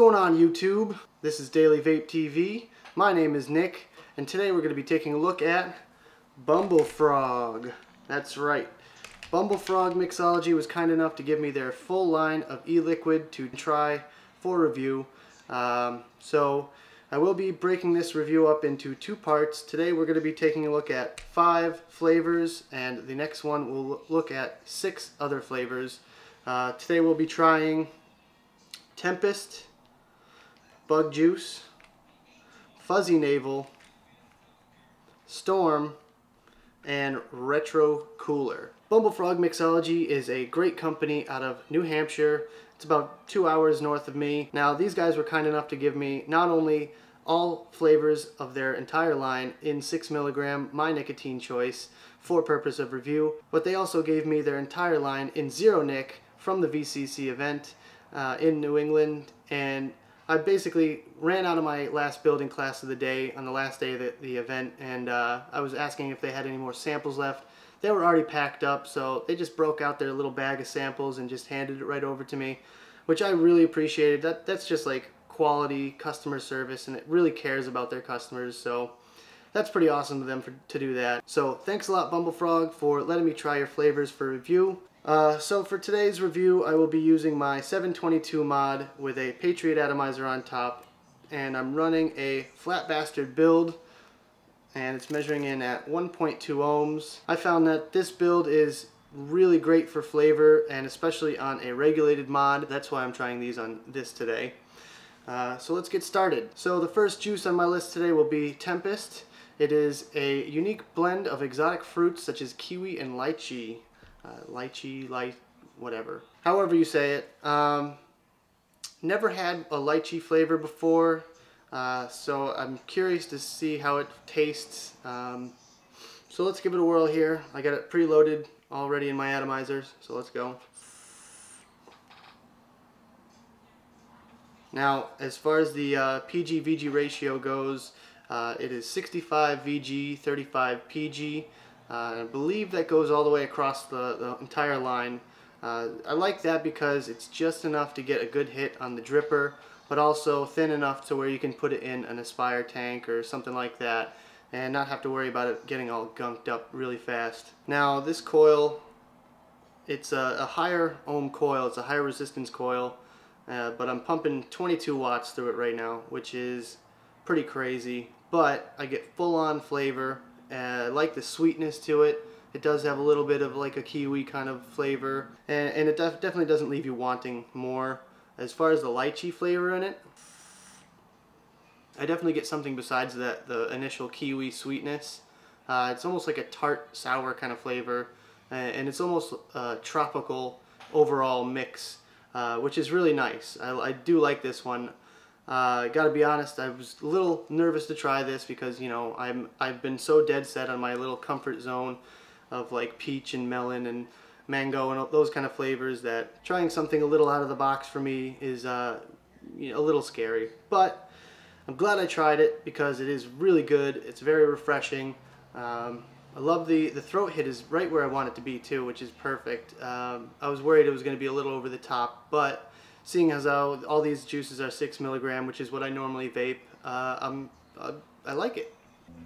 going on, YouTube? This is Daily Vape TV. My name is Nick, and today we're going to be taking a look at Bumblefrog. That's right. Bumblefrog Mixology was kind enough to give me their full line of e-liquid to try for review. So I will be breaking this review up into two parts. Today we're going to be taking a look at 5 flavors, and the next one we'll look at 6 other flavors. Today we'll be trying Tempest, Bug Juice, Fuzzy Navel, Storm, and Retro Cooler. Bumblefrog Mixology is a great company out of New Hampshire. It's about 2 hours north of me. Now these guys were kind enough to give me not only all flavors of their entire line in 6 milligram, my nicotine choice, for purpose of review, but they also gave me their entire line in 0 Nic from the VCC event in New England. And I basically ran out of my last building class of the day on the last day of the event, and I was asking if they had any more samples left. They were already packed up, so they just broke out their little bag of samples and just handed it right over to me, which I really appreciated. That's just like quality customer service, and it really cares about their customers, so that's pretty awesome of them to do that. So thanks a lot, Bumblefrog, for letting me try your flavors for review. So for today's review, I will be using my 722 mod with a Patriot atomizer on top, and I'm running a Flat Bastard build, and it's measuring in at 1.2 ohms. I found that this build is really great for flavor, and especially on a regulated mod. That's why I'm trying these on this today. So let's get started. So the first juice on my list today will be Tempest. It is a unique blend of exotic fruits such as kiwi and lychee. Whatever. However you say it. Never had a lychee flavor before, so I'm curious to see how it tastes. So let's give it a whirl here. I got it preloaded already in my atomizers, so let's go. Now, as far as the PG-VG ratio goes, it is 65 VG, 35 PG. I believe that goes all the way across the entire line. I like that because it's just enough to get a good hit on the dripper, but also thin enough to where you can put it in an Aspire tank or something like that and not have to worry about it getting all gunked up really fast. Now this coil, it's a higher ohm coil, it's a higher resistance coil, but I'm pumping 22 watts through it right now, which is pretty crazy, but I get full-on flavor. I like the sweetness to it. It does have a little bit of like a kiwi kind of flavor, and it definitely doesn't leave you wanting more. As far as the lychee flavor in it, I definitely get something besides that, the initial kiwi sweetness. It's almost like a tart, sour kind of flavor, and it's almost a tropical overall mix, which is really nice. I do like this one. Gotta be honest, I was a little nervous to try this because, you know, I've been so dead set on my little comfort zone of like peach and melon and mango and those kind of flavors that trying something a little out of the box for me is you know, a little scary. But I'm glad I tried it because it is really good. It's very refreshing. I love the throat hit is right where I want it to be too, which is perfect. I was worried it was going to be a little over the top, but seeing as how all these juices are 6 milligram, which is what I normally vape, I like it.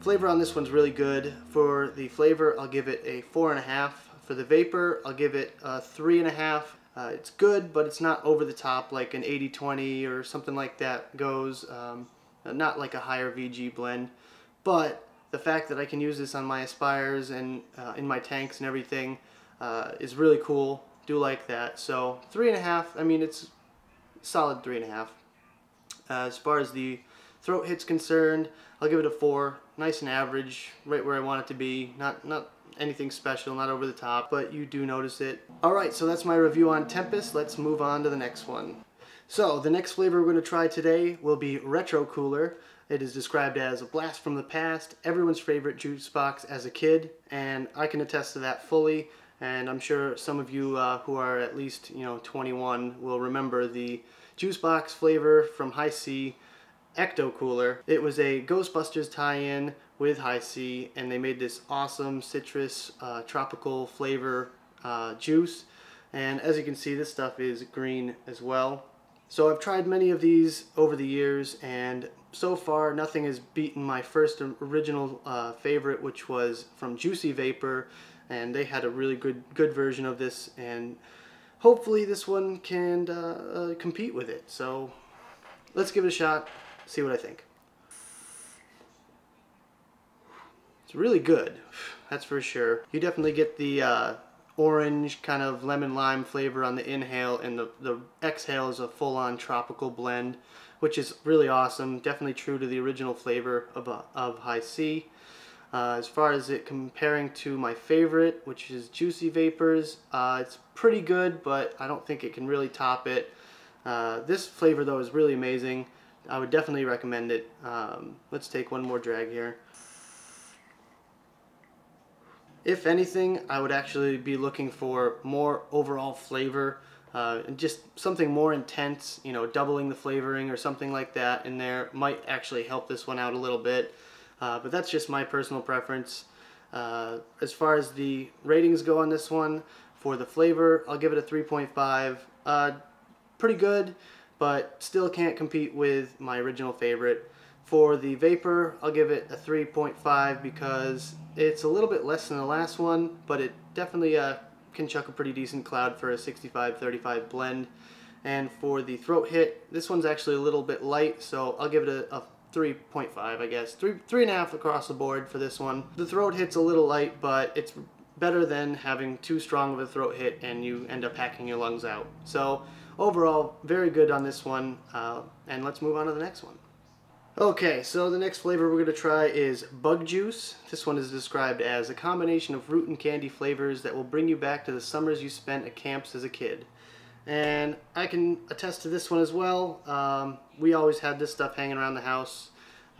Flavor on this one's really good. For the flavor, I'll give it a 4.5. For the vapor, I'll give it a 3.5. It's good, but it's not over the top like an 80-20 or something like that goes. Not like a higher VG blend. But the fact that I can use this on my Aspires and in my tanks and everything is really cool. Do like that. So 3.5. I mean, it's solid 3.5. As far as the throat hit's concerned, I'll give it a 4. Nice and average, right where I want it to be. Not anything special, not over the top, but you do notice it. Alright, so that's my review on Tempest. Let's move on to the next one. So the next flavor we're going to try today will be Retro Cooler. It is described as a blast from the past, everyone's favorite juice box as a kid, and I can attest to that fully. And I'm sure some of you who are at least 21 will remember the juice box flavor from High C, Ecto Cooler. It was a Ghostbusters tie-in with High C, and they made this awesome citrus tropical flavor juice. And as you can see, this stuff is green as well. So I've tried many of these over the years, and so far nothing has beaten my first original favorite, which was from Juicy Vapor, and they had a really good version of this, and hopefully this one can compete with it. So let's give it a shot, see what I think. It's really good, that's for sure. You definitely get the orange kind of lemon lime flavor on the inhale, and the exhale is a full-on tropical blend, which is really awesome. Definitely true to the original flavor of High C. As far as it comparing to my favorite, which is Juicy Vapors, it's pretty good, but I don't think it can really top it. This flavor though is really amazing. I would definitely recommend it. Let's take one more drag here. If anything, I would actually be looking for more overall flavor, and just something more intense, you know, doubling the flavoring or something like that in there might actually help this one out a little bit. But that's just my personal preference. As far as the ratings go on this one, for the flavor, I'll give it a 3.5. Pretty good, but still can't compete with my original favorite. For the vapor, I'll give it a 3.5 because it's a little bit less than the last one, but it definitely can chuck a pretty decent cloud for a 65-35 blend. And for the throat hit, this one's actually a little bit light, so I'll give it a 3.5, I guess. 3.5 across the board for this one. The throat hit's a little light, but it's better than having too strong of a throat hit and you end up hacking your lungs out. So overall, very good on this one, and let's move on to the next one. Okay, so the next flavor we're going to try is Bug Juice. This one is described as a combination of fruit and candy flavors that will bring you back to the summers you spent at camps as a kid. And I can attest to this one as well. We always had this stuff hanging around the house.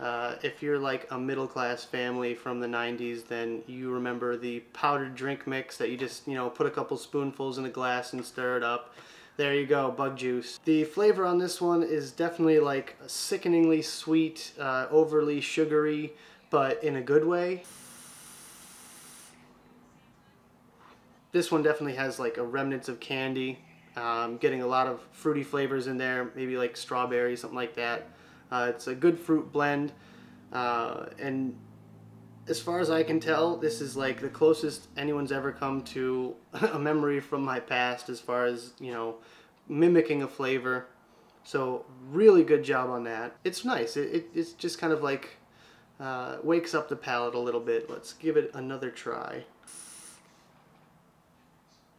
If you're like a middle-class family from the 90s, then you remember the powdered drink mix that you just, you know, put a couple spoonfuls in a glass and stir it up. There you go, Bug Juice. The flavor on this one is definitely like sickeningly sweet, overly sugary, but in a good way. This one definitely has like a remnants of candy, getting a lot of fruity flavors in there, maybe like strawberry, something like that. It's a good fruit blend, and as far as I can tell, this is like the closest anyone's ever come to a memory from my past as far as, you know, mimicking a flavor. So really good job on that. It's nice. It's just kind of like wakes up the palate a little bit. Let's give it another try.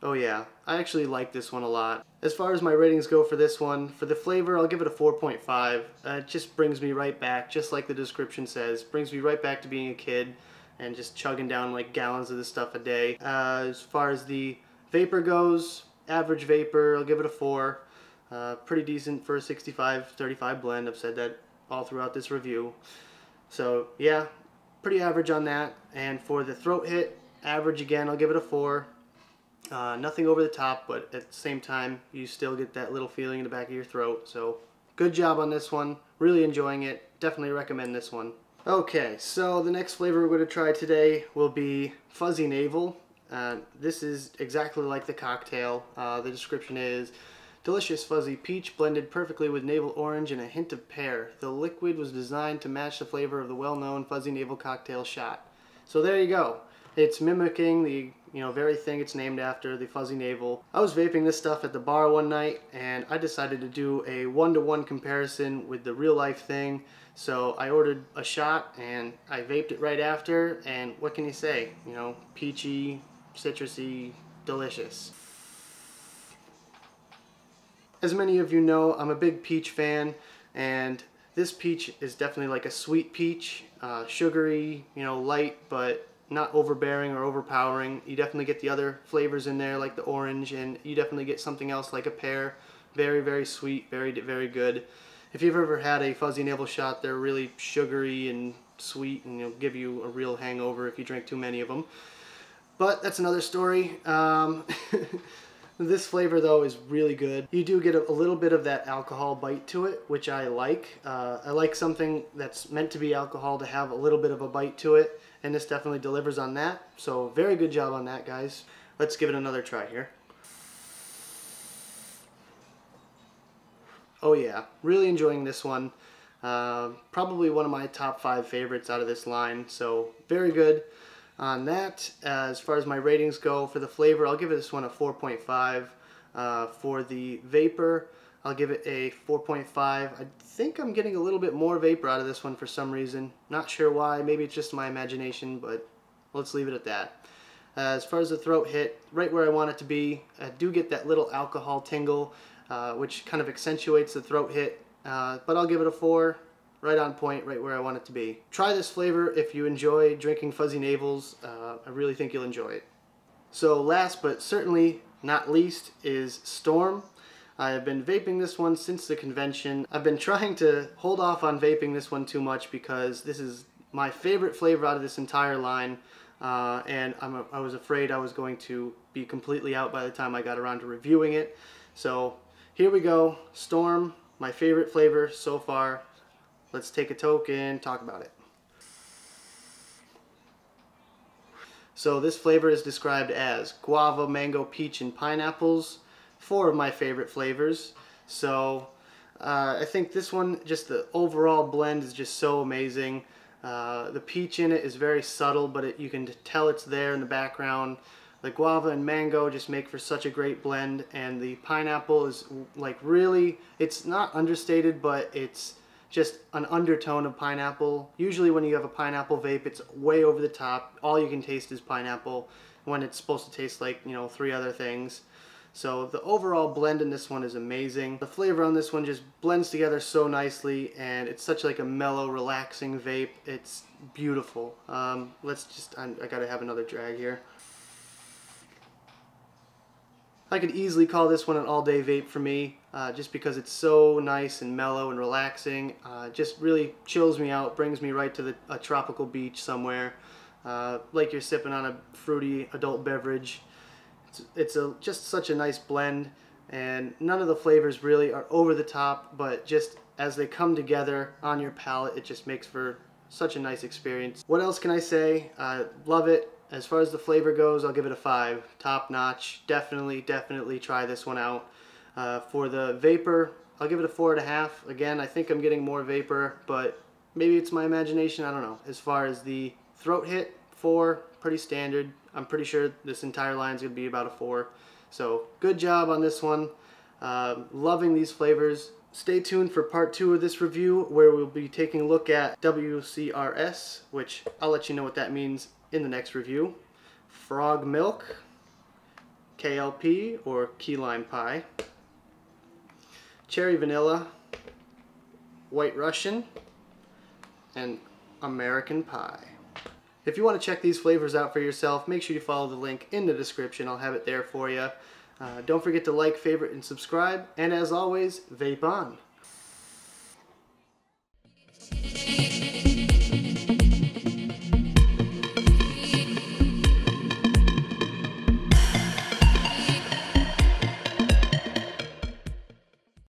Oh yeah, I actually like this one a lot. As far as my ratings go for this one, for the flavor, I'll give it a 4.5. It just brings me right back, just like the description says, brings me right back to being a kid and just chugging down like gallons of this stuff a day. As far as the vapor goes, average vapor, I'll give it a 4. Pretty decent for a 65-35 blend. I've said that all throughout this review. So yeah, pretty average on that. And for the throat hit, average again, I'll give it a 4. Nothing over the top, but at the same time, you still get that little feeling in the back of your throat. So good job on this one. Really enjoying it. Definitely recommend this one. Okay, so the next flavor we're going to try today will be Fuzzy Navel. This is exactly like the cocktail. The description is delicious fuzzy peach blended perfectly with navel orange and a hint of pear. The liquid was designed to match the flavor of the well-known Fuzzy Navel cocktail shot. So there you go. It's mimicking the, you know, very thing it's named after, the Fuzzy Navel. I was vaping this stuff at the bar one night, and I decided to do a 1-to-1 comparison with the real life thing. So I ordered a shot and I vaped it right after, and what can you say? You know, peachy, citrusy, delicious. As many of you know, I'm a big peach fan, and this peach is definitely like a sweet peach, sugary, you know, light, but not overbearing or overpowering. You definitely get the other flavors in there like the orange, and you definitely get something else like a pear. Very, very sweet, very, very good. If you've ever had a Fuzzy Navel shot, they're really sugary and sweet, and they'll give you a real hangover if you drink too many of them. But that's another story. This flavor though is really good. You do get a little bit of that alcohol bite to it, which I like. I like something that's meant to be alcohol to have a little bit of a bite to it, and this definitely delivers on that. So very good job on that, guys. Let's give it another try here. Oh yeah, really enjoying this one. Probably one of my top 5 favorites out of this line, so very good on that. As far as my ratings go for the flavor, I'll give this one a 4.5. For the vapor, I'll give it a 4.5. I think I'm getting a little bit more vapor out of this one for some reason. Not sure why, maybe it's just my imagination, but let's leave it at that. As far as the throat hit, right where I want it to be. I do get that little alcohol tingle, which kind of accentuates the throat hit, but I'll give it a 4. Right on point, right where I want it to be. Try this flavor if you enjoy drinking fuzzy navels. I really think you'll enjoy it. So last but certainly not least is Storm. I have been vaping this one since the convention. I've been trying to hold off on vaping this one too much because this is my favorite flavor out of this entire line, and I was afraid I was going to be completely out by the time I got around to reviewing it. So here we go, Storm, my favorite flavor so far. Let's take a toke and talk about it. So this flavor is described as guava, mango, peach, and pineapples. 4 of my favorite flavors. So I think this one, just the overall blend is just so amazing. The peach in it is very subtle, but you can tell it's there in the background. The guava and mango just make for such a great blend, and the pineapple is like really, it's not understated, but it's just an undertone of pineapple. Usually when you have a pineapple vape, it's way over the top. All you can taste is pineapple when it's supposed to taste like, you know, 3 other things. So the overall blend in this one is amazing. The flavor on this one just blends together so nicely, and it's such like a mellow, relaxing vape. It's beautiful. I gotta have another drag here. I could easily call this one an all-day vape for me, just because it's so nice and mellow and relaxing. Just really chills me out, brings me right to a tropical beach somewhere, like you're sipping on a fruity adult beverage. It's just such a nice blend, and none of the flavors really are over the top, but just as they come together on your palate, it just makes for such a nice experience. What else can I say? I love it. As far as the flavor goes, I'll give it a 5. Top notch. Definitely try this one out. For the vapor, I'll give it a 4.5. Again, I think I'm getting more vapor, but maybe it's my imagination, I don't know. As far as the throat hit, 4, pretty standard. I'm pretty sure this entire line is going to be about a 4. So good job on this one. Loving these flavors. Stay tuned for part 2 of this review, where we'll be taking a look at WCRS, which I'll let you know what that means in the next review. Frog Milk, KLP or Key Lime Pie, Cherry Vanilla, White Russian, and American Pie. If you want to check these flavors out for yourself, make sure you follow the link in the description. I'll have it there for you. Don't forget to like, favorite, and subscribe. And as always, vape on.